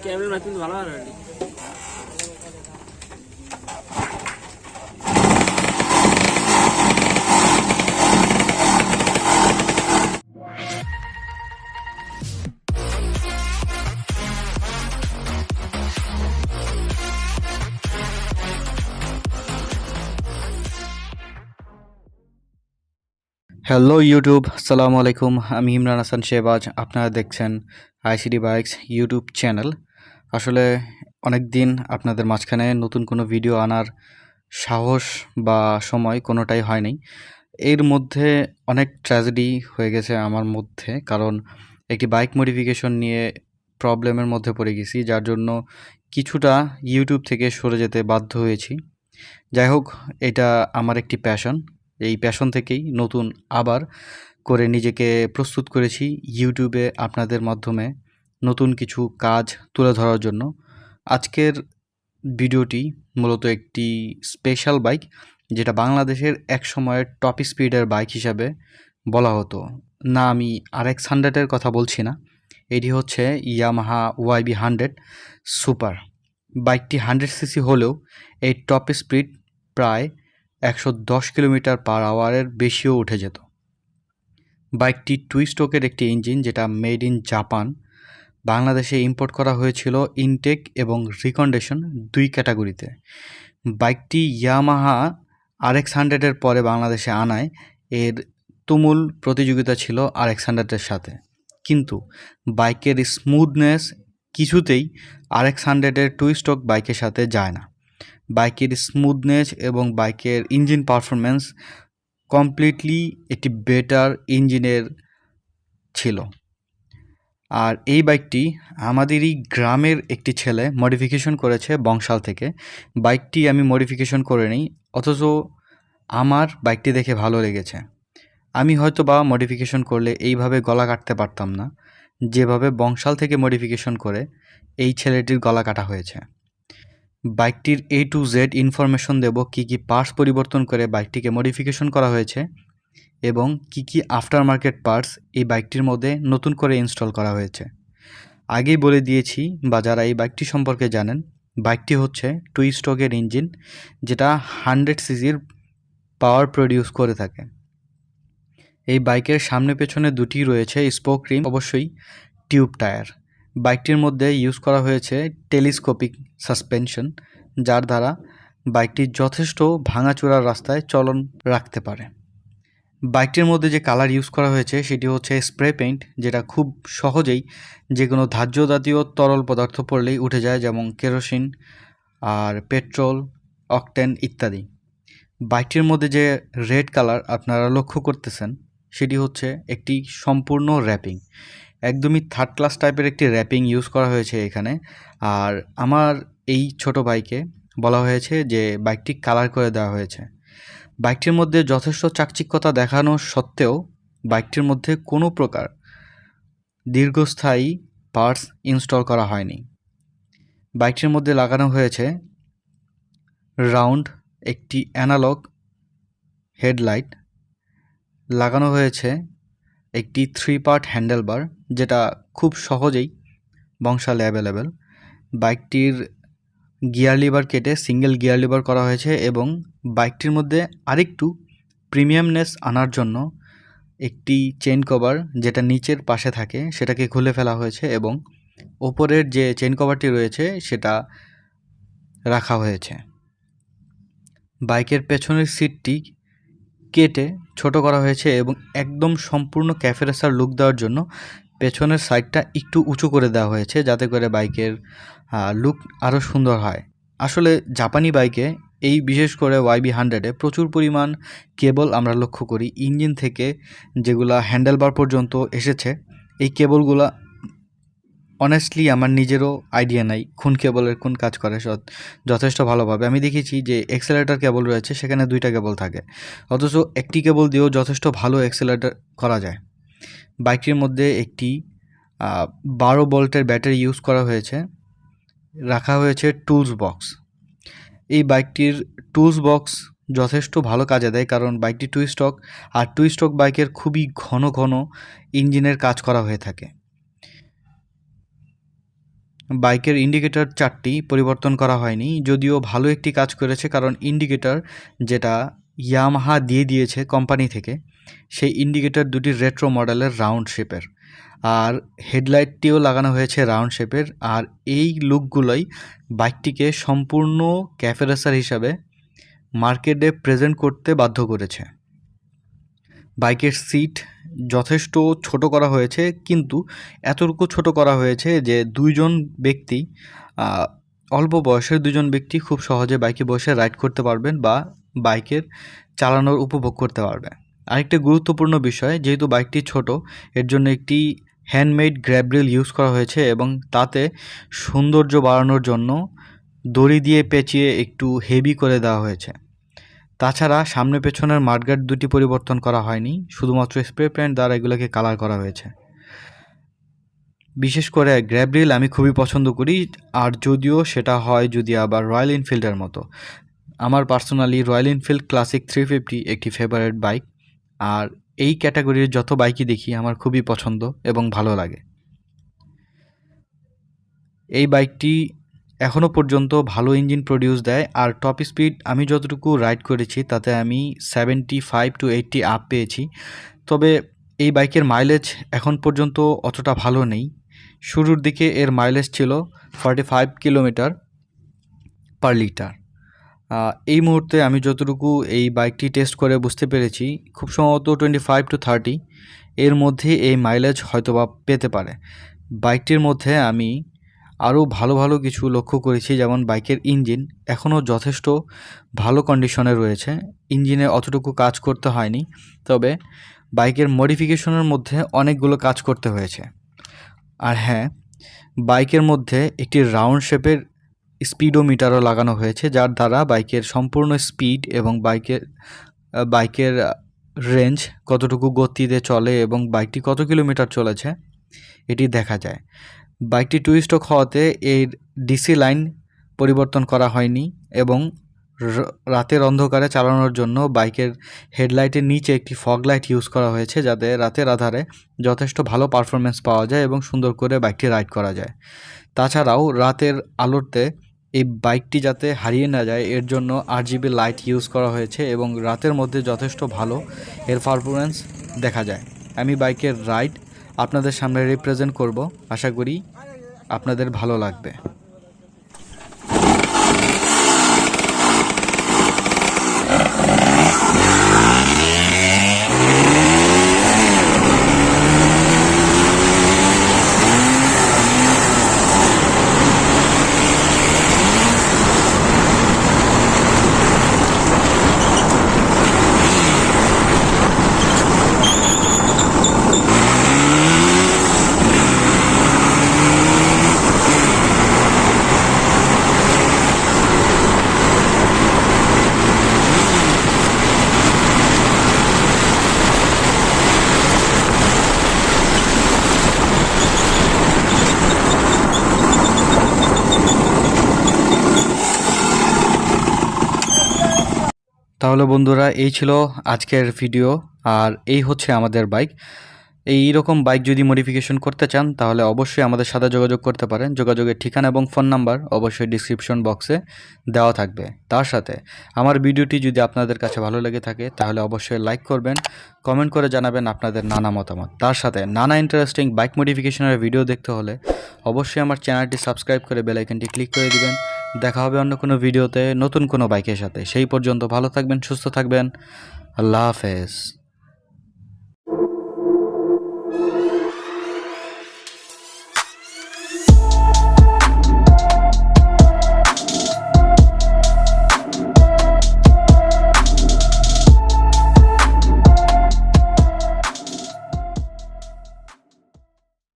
Camera না কিন্তু ভালো হয়। হ্যালো ইউটিউব, আসসালামু আলাইকুম। আমি ইমরান হাসান শেহবাজ। আপনারা দেখছেন আইসিডি বাইকস ইউটিউব চ্যানেল। আসলে অনেক দিন আপনাদের মাঝখানে নতুন কোনো ভিডিও আনার সাহস বা সময় কোনোটাই হয়নি। এর মধ্যে অনেক ট্র্যাজেডি হয়ে গেছে আমার মধ্যে, কারণ একটি বাইক মডিফিকেশন নিয়ে প্রবলেমের মধ্যে পড়ে গেছি, যার জন্য কিছুটা ইউটিউব থেকে সরে যেতে বাধ্য হয়েছি। যাই হোক, এটা আমার একটি প্যাশন। এই প্যাশন থেকেই নতুন আবার করে নিজেকে প্রস্তুত করেছি ইউটিউবে আপনাদের মাধ্যমে নতুন কিছু কাজ তুলে ধরার জন্য। আজকের ভিডিওটি মূলত একটি স্পেশাল বাইক, যেটা বাংলাদেশের এক সময়ের টপ স্পিডের বাইক হিসাবে বলা হতো। না, আমি RX-100-এর কথা বলছি না, এটি হচ্ছে ইয়ামাহা YB100 সুপার। বাইকটি 100cc হলেও এই টপ স্পিড প্রায় 110 কিলোমিটার পার আওয়ারের বেশিও উঠে যেত। বাইকটি টু স্ট্রোকের একটি ইঞ্জিন, যেটা মেড ইন জাপান। বাংলাদেশে ইম্পোর্ট করা হয়েছিল ইনটেক এবং রিকন্ডিশন দুই ক্যাটাগরিতে। বাইকটি ইয়ামাহা RX-100-এর পরে বাংলাদেশে আনায় এর তুমুল প্রতিযোগিতা ছিল RX-100-এর সাথে, কিন্তু বাইকের স্মুথনেস কিছুতেই RX-100-এর টু স্ট্রোক বাইকের সাথে যায় না। বাইকের স্মুথনেস এবং বাইকের ইঞ্জিন পারফরমেন্স কমপ্লিটলি একটি বেটার ইঞ্জিনের ছিল। আর এই বাইকটি আমাদেরই গ্রামের একটি ছেলে মডিফিকেশন করেছে বংশাল থেকে। বাইকটি আমি মডিফিকেশন করে নিই, অথচ আমার বাইকটি দেখে ভালো লেগেছে। আমি হয়তো বা মডিফিকেশন করলে এইভাবে গলা কাটতে পারতাম না, যেভাবে বংশাল থেকে মডিফিকেশন করে এই ছেলেটির গলা কাটা হয়েছে। বাইকটির A to Z ইনফরমেশন দেব, কী কী পার্টস পরিবর্তন করে বাইকটিকে মডিফিকেশন করা হয়েছে এবং কী কী আফটার মার্কেট পার্টস এই বাইকটির মধ্যে নতুন করে ইনস্টল করা হয়েছে। আগেই বলে দিয়েছি, বা যারা এই বাইকটি সম্পর্কে জানেন, বাইকটি হচ্ছে টু স্ট্রোকের ইঞ্জিন, যেটা 100cc পাওয়ার প্রডিউস করে থাকে। এই বাইকের সামনে পেছনে দুটি রয়েছে স্পোক রিম, অবশ্যই টিউব টায়ার। বাইকটির মধ্যে ইউজ করা হয়েছে টেলিস্কোপিক সাসপেনশন, যার দ্বারা বাইকটি যথেষ্ট ভাঙাচোরার রাস্তায় চলন রাখতে পারে। বাইকটির মধ্যে যে কালার ইউজ করা হয়েছে সেটি হচ্ছে স্প্রে পেইন্ট, যেটা খুব সহজেই যে কোনো ধার্য জাতীয় তরল পদার্থ পড়লেই উঠে যায়, যেমন কেরোসিন আর পেট্রোল, অকটেন ইত্যাদি। বাইকটির মধ্যে যে রেড কালার আপনারা লক্ষ্য করতেছেন সেটি হচ্ছে একটি সম্পূর্ণ র্যাপিং, একদমই থার্ড ক্লাস টাইপের একটি র্যাপিং ইউজ করা হয়েছে এখানে। আর আমার এই ছোট বাইকে বলা হয়েছে যে বাইকটি কালার করে দেওয়া হয়েছে। বাইকটির মধ্যে যথেষ্ট চাকচিক্যতা দেখানো সত্ত্বেও বাইকটির মধ্যে কোনো প্রকার দীর্ঘস্থায়ী পার্টস ইনস্টল করা হয়নি। বাইকটির মধ্যে লাগানো হয়েছে রাউন্ড একটি অ্যানালগ হেডলাইট, লাগানো হয়েছে একটি 3 পার্ট হ্যান্ডেলবার, যেটা খুব সহজেই বংশালে অ্যাভেলেবেল। বাইকটির গিয়ার লিভার কেটে সিঙ্গেল গিয়ার লিভার করা হয়েছে এবং বাইকটির মধ্যে আরেকটু প্রিমিয়ামনেস আনার জন্য একটি চেইন কভার, যেটা নিচের পাশে থাকে, সেটাকে খুলে ফেলা হয়েছে এবং ওপরের যে চেইন কভারটি রয়েছে সেটা রাখা হয়েছে। বাইকের পেছনের সিটটি কেটে ছোট করা হয়েছে এবং একদম সম্পূর্ণ ক্যাফে রেসার লুক দেওয়ার জন্য পেছনের সাইডটা একটু উঁচু করে দেওয়া হয়েছে, যাতে করে বাইকের লুক আরও সুন্দর হয়। আসলে জাপানি বাইকে, এই বিশেষ করে YB100-এ প্রচুর পরিমাণ কেবল আমরা লক্ষ্য করি ইঞ্জিন থেকে, যেগুলা হ্যান্ডেলবার পর্যন্ত এসেছে। এই কেবলগুলা অনেস্টলি আমার নিজেরও আইডিয়া নাই কোন কেবলের কোন কাজ করে যথেষ্ট ভালোভাবে। আমি দেখেছি যে এক্সেলেটর কেবল রয়েছে, সেখানে 2টা কেবল থাকে, অথচ একটি কেবল দিয়েও যথেষ্ট ভালো এক্সেলেটর করা যায়। বাইকটির মধ্যে একটি 12 ভোল্টের ব্যাটারি ইউজ করা হয়েছে, রাখা হয়েছে টুলস বক্স। এই বাইকটির টুলস বক্স যথেষ্ট ভালো কাজে দেয়, কারণ বাইকটি টু স্ট্রোক, আর টু স্ট্রোক বাইকের খুবই ঘন ঘন ইঞ্জিনের কাজ করা হয়ে থাকে। বাইকের ইন্ডিকেটর 4টি পরিবর্তন করা হয়নি, যদিও ভালো একটি কাজ করেছে, কারণ ইন্ডিকেটর যেটা ইয়ামাহা দিয়ে দিয়েছে কোম্পানি থেকে, সেই ইন্ডিকেটর দুটি রেট্রো মডেলের রাউন্ড শেপের, আর হেডলাইটটিও লাগানো হয়েছে রাউন্ড শেপের। আর এই লুকগুলোই বাইকটিকে সম্পূর্ণ ক্যাফে রেসার হিসাবে মার্কেটে প্রেজেন্ট করতে বাধ্য করেছে। বাইকের সিট যথেষ্ট ছোট করা হয়েছে, কিন্তু এতটুকু ছোট করা হয়েছে যে দুইজন ব্যক্তি, অল্প বয়সের দুজন ব্যক্তি খুব সহজে বাইকে বসে রাইড করতে পারবেন বা বাইকের চালানোর উপভোগ করতে পারবে। আরেকটি গুরুত্বপূর্ণ বিষয়, যেহেতু বাইকটি ছোট, এর জন্য একটি হ্যান্ডমেড গ্র্যাব রেল ইউজ করা হয়েছে এবং তাতে সৌন্দর্য বাড়ানোর জন্য দড়ি দিয়ে পেঁচিয়ে একটু হেভি করে দেওয়া হয়েছে। তাছাড়া সামনে পেছনের মাডগার্ড দুটি পরিবর্তন করা হয়নি, শুধুমাত্র স্প্রে পেইন্ট দ্বারা এগুলোকে কালার করা হয়েছে। বিশেষ করে গ্র্যাব রিল আমি খুবই পছন্দ করি, আর যদিও সেটা হয় যদি আবার রয়্যাল এনফিল্ডের মতো। আমার পার্সোনালি রয়্যাল এনফিল্ড ক্লাসিক 350 একটি ফেভারিট বাইক, আর এই ক্যাটাগরির যত বাইকই দেখি আমার খুবই পছন্দ এবং ভালো লাগে। এই বাইকটি এখনও পর্যন্ত ভালো ইঞ্জিন প্রডিউস দেয়, আর টপ স্পিড আমি যতটুকু রাইড করেছি তাতে আমি 75 to 80 আপ পেয়েছি। তবে এই বাইকের মাইলেজ এখন পর্যন্ত অতটা ভালো নেই। শুরুর দিকে এর মাইলেজ ছিল 45 কিলোমিটার পার লিটার। এই মুহূর্তে আমি যতটুকু এই বাইকটি টেস্ট করে বুঝতে পেরেছি, খুব সম্ভবত 25 to 30 এর মধ্যে এই মাইলেজ হয়তোবা পেতে পারে। বাইকটির মধ্যে আমি আরও ভালো ভালো কিছু লক্ষ্য করেছি, যেমন বাইকের ইঞ্জিন এখনও যথেষ্ট ভালো কন্ডিশনে রয়েছে, ইঞ্জিনে অতটুকু কাজ করতে হয়নি। তবে বাইকের মডিফিকেশনের মধ্যে অনেকগুলো কাজ করতে হয়েছে। আর হ্যাঁ, বাইকের মধ্যে একটি রাউন্ড শেপের স্পিডোমিটারও লাগানো হয়েছে, যার দ্বারা বাইকের সম্পূর্ণ স্পিড এবং বাইকের রেঞ্জ, কতটুকু গতিতে চলে এবং বাইকটি কত কিলোমিটার চলেছে এটি দেখা যায়। বাইকটি টু স্ট্রোক হওয়াতে এর ডিসি লাইন পরিবর্তন করা হয়নি এবং রাতের অন্ধকারে চালানোর জন্য বাইকের হেডলাইটের নিচে একটি ফগ লাইট ইউজ করা হয়েছে, যাতে রাতের আধারে যথেষ্ট ভালো পারফরমেন্স পাওয়া যায় এবং সুন্দর করে বাইকটি রাইড করা যায়। তাছাড়াও রাতের আলোতে এই বাইকটি যাতে হারিয়ে না যায় এর জন্য RGB লাইট ইউজ করা হয়েছে এবং রাতের মধ্যে যথেষ্ট ভালো এর পারফরমেন্স দেখা যায়। আমি বাইকের রাইড আপনাদের সামনে রিপ্রেজেন্ট করব, আশা করি আপনাদের ভালো লাগবে। তাহলে বন্ধুরা, এই ছিল আজকের ভিডিও, আর এই হচ্ছে আমাদের বাইক। এই রকম বাইক যদি মডিফিকেশন করতে চান তাহলে অবশ্যই আমাদের সাথে যোগাযোগ করতে পারেন। যোগাযোগের ঠিকানা এবং ফোন নাম্বার অবশ্যই ডিসক্রিপশন বক্সে দেওয়া থাকবে। তার সাথে আমার ভিডিওটি যদি আপনাদের কাছে ভালো লেগে থাকে তাহলে অবশ্যই লাইক করবেন, কমেন্ট করে জানাবেন আপনাদের নানা মতামত। তার সাথে নানা ইন্টারেস্টিং বাইক মডিফিকেশনের ভিডিও দেখতে হলে অবশ্যই আমার চ্যানেলটি সাবস্ক্রাইব করে বেল আইকনটি ক্লিক করে দিবেন। দেখা হবে অন্য কোনো ভিডিওতে নতুন কোনো বাইকের সাথে। সেই পর্যন্ত ভালো থাকবেন, সুস্থ থাকবেন। আল্লাহ হাফেজ।